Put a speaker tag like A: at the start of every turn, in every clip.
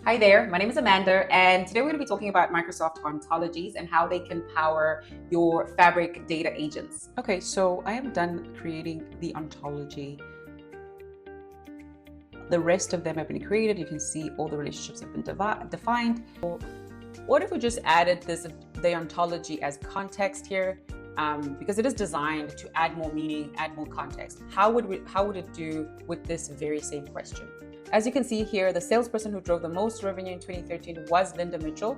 A: Hi there, my name is Amanda, and today we're going to be talking about Microsoft ontologies and how they can power your Fabric data agents. Okay, so I am done creating the ontology. The rest of them have been created. You can see all the relationships have been defined. What if we just added the ontology as context here? Because it is designed to add more meaning, add more context. How would it do with this very same question? As you can see here, the salesperson who drove the most revenue in 2013 was Linda Mitchell,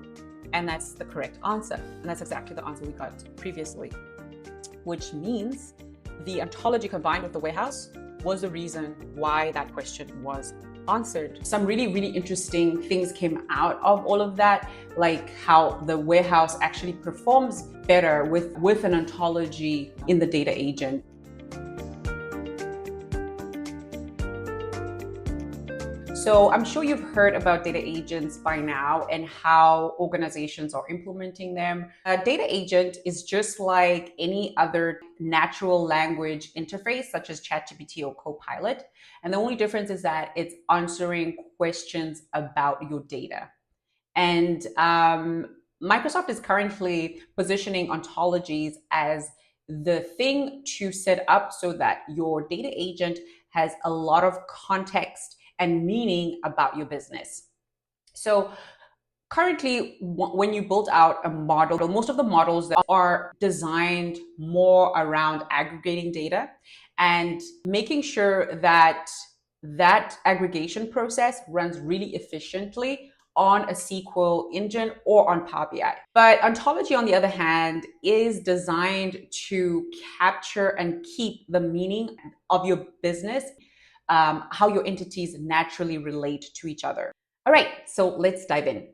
A: and that's the correct answer. And that's exactly the answer we got previously, which means the ontology combined with the warehouse was the reason why that question was answered. Some really, really interesting things came out of all of that, like how the warehouse actually performs better with an ontology in the data agent. So I'm sure you've heard about data agents by now and how organizations are implementing them. A data agent is just like any other natural language interface, such as ChatGPT or Copilot. And the only difference is that it's answering questions about your data. And Microsoft is currently positioning ontologies as the thing to set up so that your data agent has a lot of context and meaning about your business. So currently, when you build out a model, most of the models that are designed more around aggregating data and making sure that that aggregation process runs really efficiently on a SQL engine or on Power BI. But ontology, on the other hand, is designed to capture and keep the meaning of your business, how your entities naturally relate to each other. All right, so let's dive in.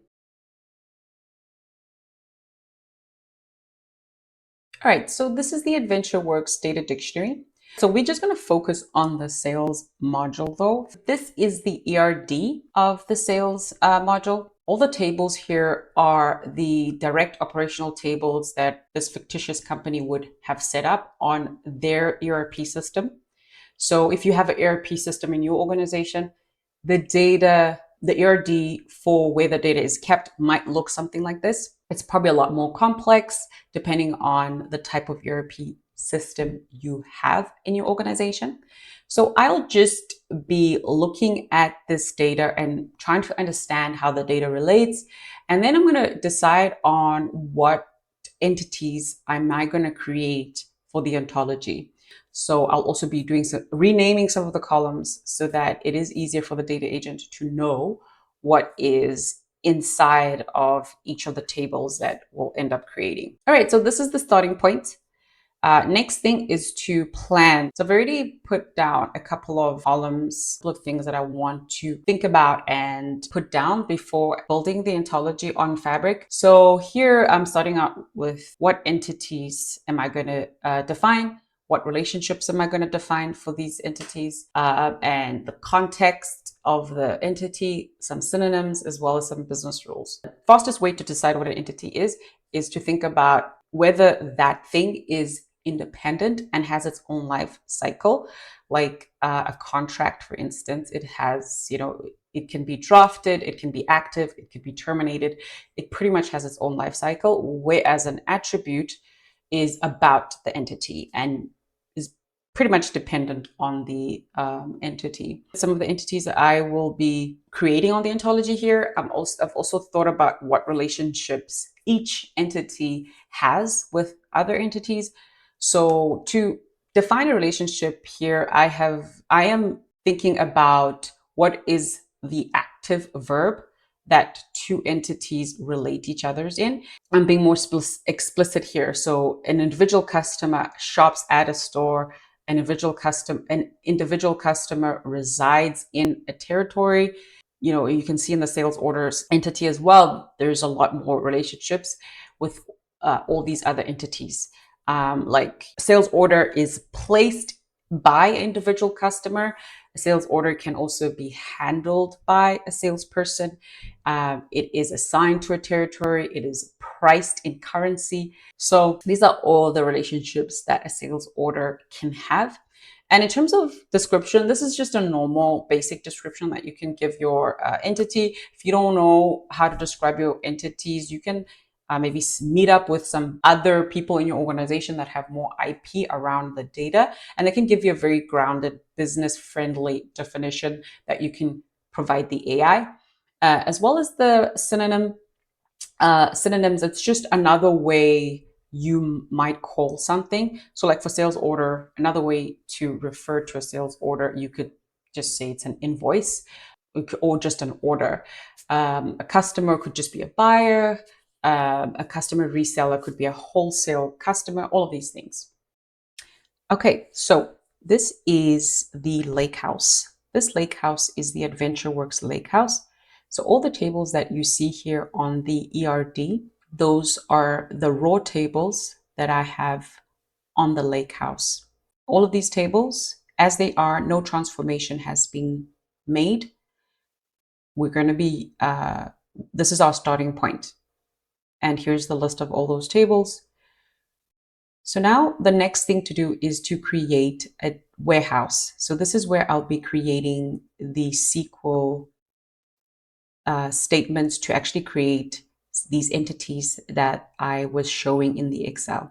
A: All right, so this is the AdventureWorks data dictionary. So we're just going to focus on the sales module though. This is the ERD of the sales module. All the tables here are the direct operational tables that this fictitious company would have set up on their ERP system. So if you have an ERP system in your organization, the ERD for where the data is kept might look something like this. It's probably a lot more complex depending on the type of ERP system you have in your organization. So I'll just be looking at this data and trying to understand how the data relates. And then I'm going to decide on what entities am I going to create for the ontology. So I'll also be doing renaming some of the columns so that it is easier for the data agent to know what is inside of each of the tables that we'll end up creating. All right, so this is the starting point. Next thing is to plan. So I've already put down a couple of columns, of things that I want to think about and put down before building the ontology on Fabric. So here I'm starting out with what entities am I going to define? What relationships am I going to define for these entities, and the context of the entity, some synonyms, as well as some business rules. The fastest way to decide what an entity is to think about whether that thing is independent and has its own life cycle. Like a contract, for instance, it has, it can be drafted, it can be active, it can be terminated. It pretty much has its own life cycle, whereas an attribute is about the entity and is pretty much dependent on the entity. Some of the entities that I will be creating on the ontology here, I've also thought about what relationships each entity has with other entities. So to define a relationship here, I am thinking about what is the active verb that two entities relate each other's in. I'm being more explicit here. So an individual customer shops at a store, an individual customer resides in a territory. You can see in the sales orders entity as well, there's a lot more relationships with all these other entities. Like sales order is placed by an individual customer. A sales order can also be handled by a salesperson. It is assigned to a territory. It is priced in currency. So these are all the relationships that a sales order can have. And in terms of description, this is just a normal basic description that you can give your entity. If you don't know how to describe your entities, you can maybe meet up with some other people in your organization that have more IP around the data, and they can give you a very grounded, business-friendly definition that you can provide the AI, as well as the synonyms. It's just another way you might call something. So like for sales order, another way to refer to a sales order, you could just say it's an invoice or just an order. A customer could just be a buyer. A customer reseller could be a wholesale customer, all of these things. Okay, so this is the Lakehouse. This Lakehouse is the AdventureWorks Lakehouse. So all the tables that you see here on the ERD, those are the raw tables that I have on the Lakehouse. All of these tables, as they are, no transformation has been made. We're going to be, this is our starting point. And here's the list of all those tables. So now the next thing to do is to create a warehouse. So this is where I'll be creating the SQL statements to actually create these entities that I was showing in the Excel.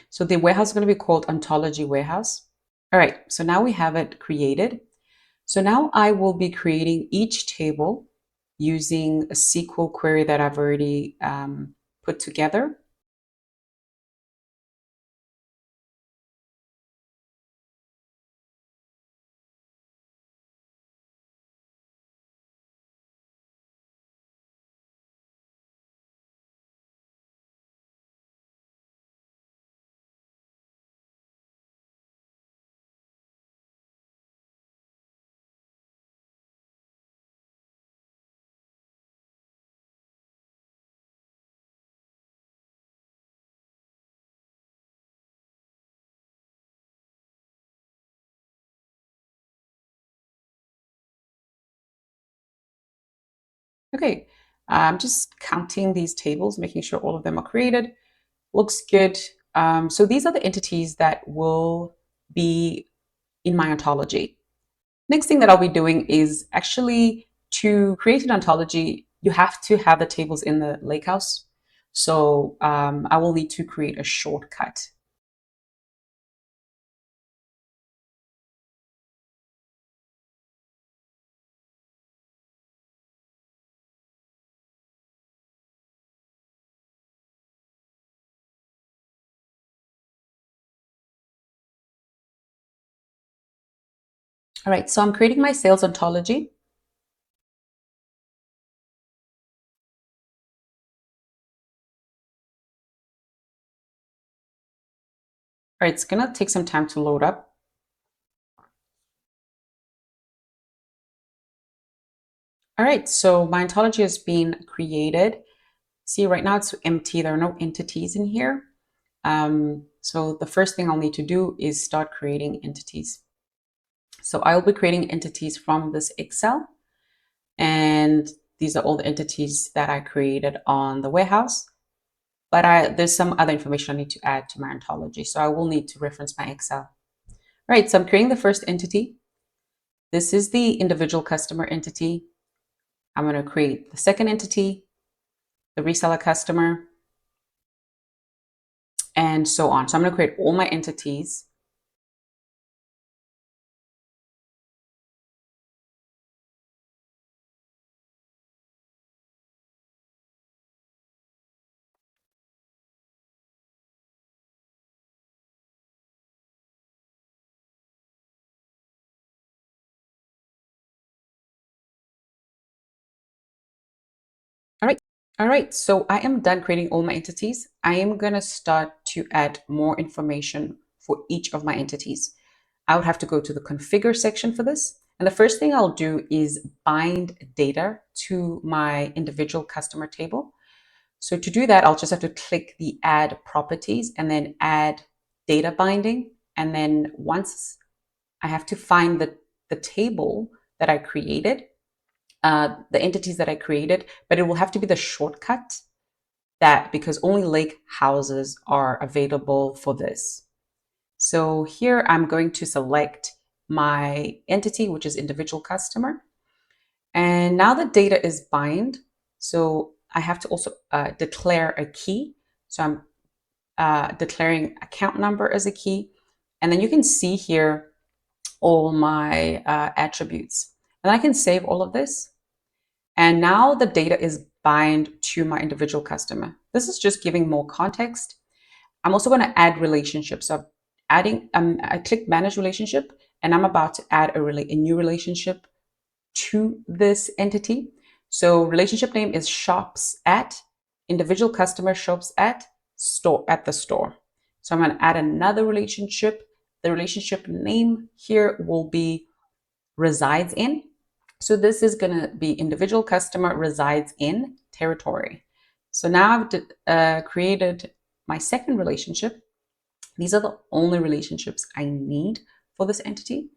A: So the warehouse is going to be called Ontology Warehouse. All right, so now we have it created. So now I will be creating each table using a SQL query that I've already put together. Okay, I'm just counting these tables, making sure all of them are created. Looks good. So these are the entities that will be in my ontology. Next thing that I'll be doing is actually to create an ontology, you have to have the tables in the Lakehouse. So I will need to create a shortcut. All right, so I'm creating my sales ontology. All right, it's gonna take some time to load up. All right, so my ontology has been created. See, right now it's empty. There are no entities in here. So the first thing I'll need to do is start creating entities. So I'll be creating entities from this Excel, and these are all the entities that I created on the warehouse. But there's some other information I need to add to my ontology, so I will need to reference my Excel. All right, so I'm creating the first entity. This is the individual customer entity. I'm going to create the second entity, the reseller customer, and so on. So I'm going to create all my entities. All right. All right, so I am done creating all my entities. I am going to start to add more information for each of my entities. I would have to go to the configure section for this. And the first thing I'll do is bind data to my individual customer table. So to do that, I'll just have to click the add properties and then add data binding. And then once I have to find the table that I created, the entities that I created, but it will have to be the shortcut that because only lake houses are available for this. So here I'm going to select my entity, which is individual customer. And now the data is bind. So I have to also declare a key. So I'm declaring account number as a key. And then you can see here all my attributes. And I can save all of this. And now the data is bind to my individual customer. This is just giving more context. I'm also going to add relationships. So I click manage relationship, and I'm about to add a new relationship to this entity. So relationship name is shops at, individual customer shops at, store at the store. So I'm going to add another relationship. The relationship name here will be resides in. So this is going to be individual customer resides in territory. So now I've created my second relationship. These are the only relationships I need for this entity.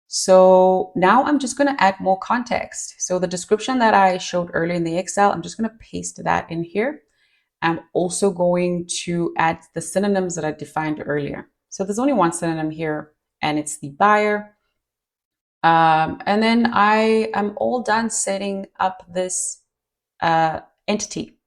A: So now I'm just going to add more context. So the description that I showed earlier in the Excel, I'm just going to paste that in here. I'm also going to add the synonyms that I defined earlier. So there's only one synonym here, and it's the buyer. And then I am all done setting up this entity.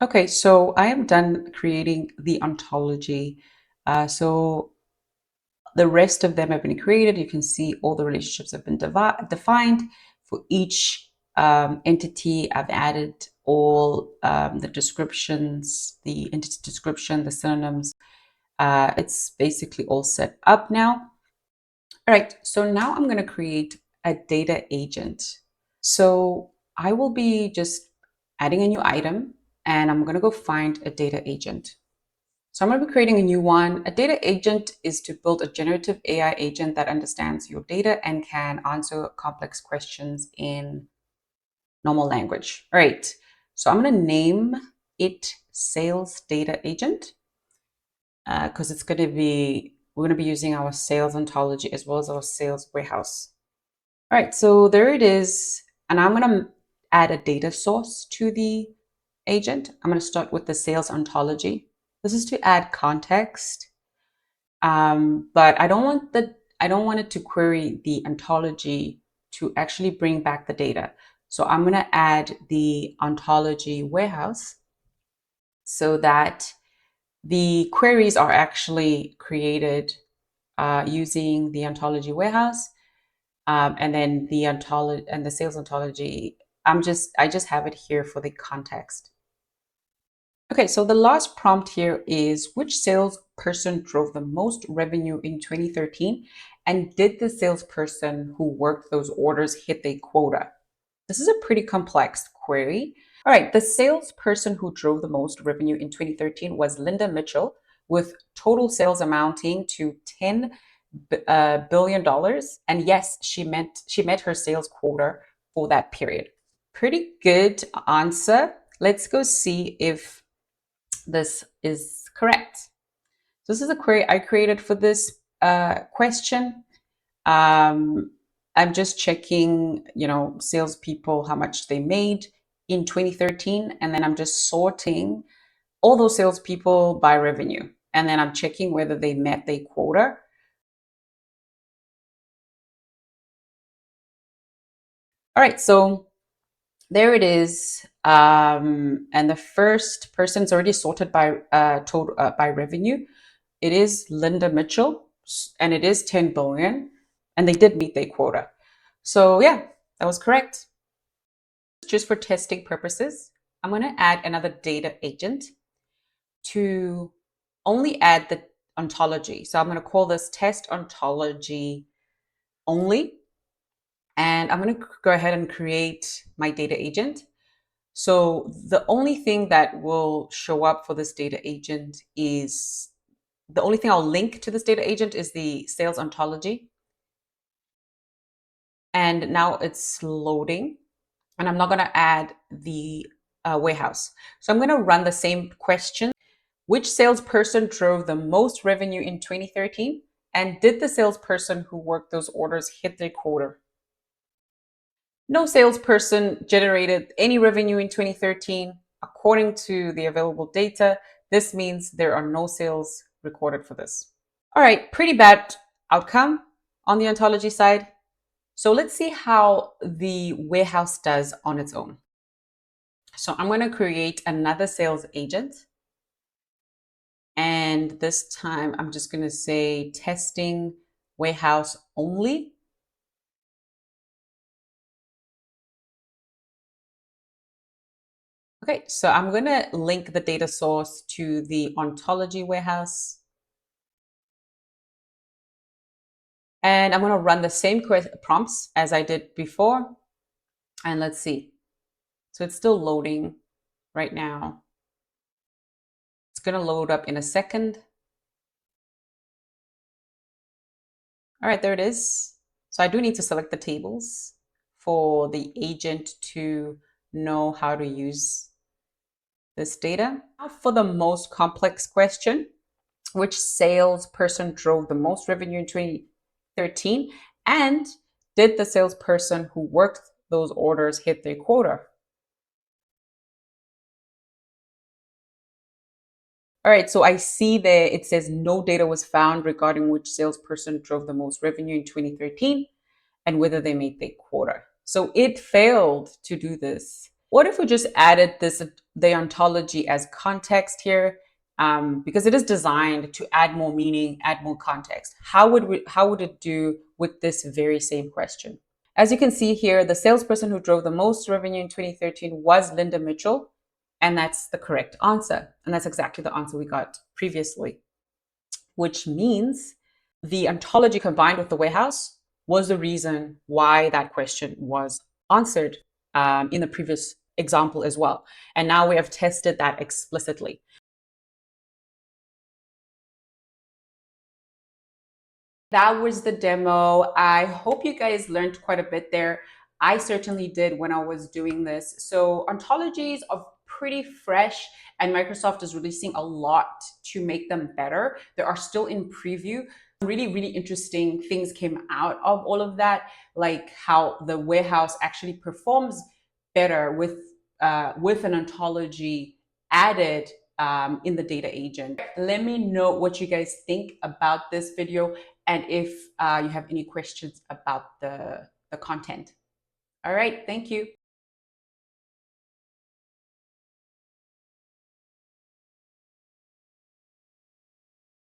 A: Okay, so I am done creating the ontology. So the rest of them have been created. You can see all the relationships have been defined. For each entity, I've added all the descriptions, the entity description, the synonyms. It's basically all set up now. All right, so now I'm going to create a data agent. So I will be just adding a new item, and I'm going to go find a data agent. So I'm going to be creating a new one. A data agent is to build a generative AI agent that understands your data and can answer complex questions in normal language. All right. So I'm going to name it sales data agent. because we're going to be using our sales ontology as well as our sales warehouse. All right, so there it is. And I'm going to add a data source to the agent. I'm going to start with the sales ontology. This is to add context, but I don't want it to query the ontology to actually bring back the data. So I'm going to add the ontology warehouse so that the queries are actually created using the ontology warehouse, and then the ontology and the sales ontology. I just have it here for the context. Okay, so the last prompt here is which salesperson drove the most revenue in 2013, and did the salesperson who worked those orders hit their quota? This is a pretty complex query. All right, the salesperson who drove the most revenue in 2013 was Linda Mitchell, with total sales amounting to $10 billion. And yes, she met her sales quota for that period. Pretty good answer. Let's go see if this is correct. So this is a query I created for this question. I'm just checking, salespeople, how much they made in 2013, and then I'm just sorting all those salespeople by revenue, and then I'm checking whether they met their quota. All right, so there it is, and the first person's already sorted by total by revenue. It is Linda Mitchell, and it is 10 billion, and they did meet their quota. So yeah, that was correct. Just for testing purposes, I'm going to add another data agent to only add the ontology. So I'm going to call this test ontology only. And I'm going to go ahead and create my data agent. So the only thing that will show up for this data agent is the only thing I'll link to this data agent is the sales ontology. And now it's loading. And I'm not going to add the warehouse. So I'm going to run the same question. Which salesperson drove the most revenue in 2013? And did the salesperson who worked those orders hit their quota? No salesperson generated any revenue in 2013. According to the available data, this means there are no sales recorded for this. All right, pretty bad outcome on the ontology side. So let's see how the warehouse does on its own. So I'm going to create another sales agent. And this time I'm just going to say testing warehouse only. Okay, so I'm going to link the data source to the ontology warehouse. And I'm going to run the same prompts as I did before. And let's see. So it's still loading right now. It's going to load up in a second. All right, there it is. So I do need to select the tables for the agent to know how to use this data. Now for the most complex question, which salesperson drove the most revenue in 2013? And did the salesperson who worked those orders hit their quota? All right, so I see there it says no data was found regarding which salesperson drove the most revenue in 2013 and whether they made their quota. So it failed to do this. What if we just added the ontology as context here? Because it is designed to add more meaning, add more context. How would it do with this very same question? As you can see here, the salesperson who drove the most revenue in 2013 was Linda Mitchell, and that's the correct answer. And that's exactly the answer we got previously, which means the ontology combined with the warehouse was the reason why that question was answered in the previous example as well. And now we have tested that explicitly. That was the demo. I hope you guys learned quite a bit there. I certainly did when I was doing this. So ontologies are pretty fresh, and Microsoft is releasing a lot to make them better. They are still in preview. Really interesting things came out of all of that, like how the warehouse actually performs better with an ontology added in the data agent. Let me know what you guys think about this video, and if you have any questions about the content. All right, thank you.